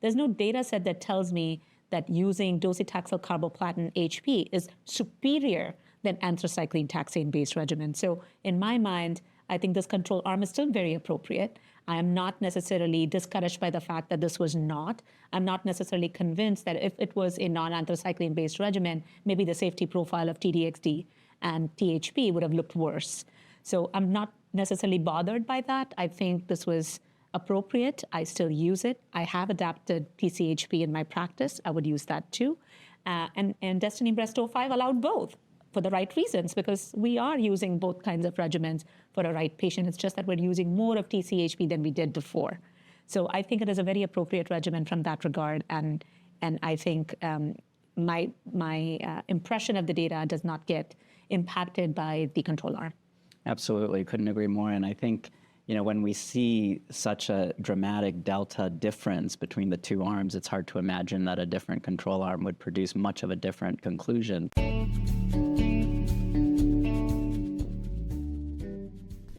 There's no data set that tells me that using docetaxel carboplatin HP is superior than anthracycline taxane-based regimen. So in my mind, I think this control arm is still very appropriate. I am not necessarily discouraged by the fact that this was not. I'm not necessarily convinced that if it was a non-anthracycline-based regimen, maybe the safety profile of T-DXD and THP would have looked worse. So I'm not necessarily bothered by that. I think this was appropriate. I still use it. I have adapted TCHP in my practice. I would use that too. And Destiny Breast 05 allowed both for the right reasons, because we are using both kinds of regimens for a right patient. It's just that we're using more of TCHP than we did before. So I think it is a very appropriate regimen from that regard. And I think my impression of the data does not get impacted by the control arm. Absolutely, couldn't agree more. And I think, when we see such a dramatic delta difference between the two arms, it's hard to imagine that a different control arm would produce much of a different conclusion.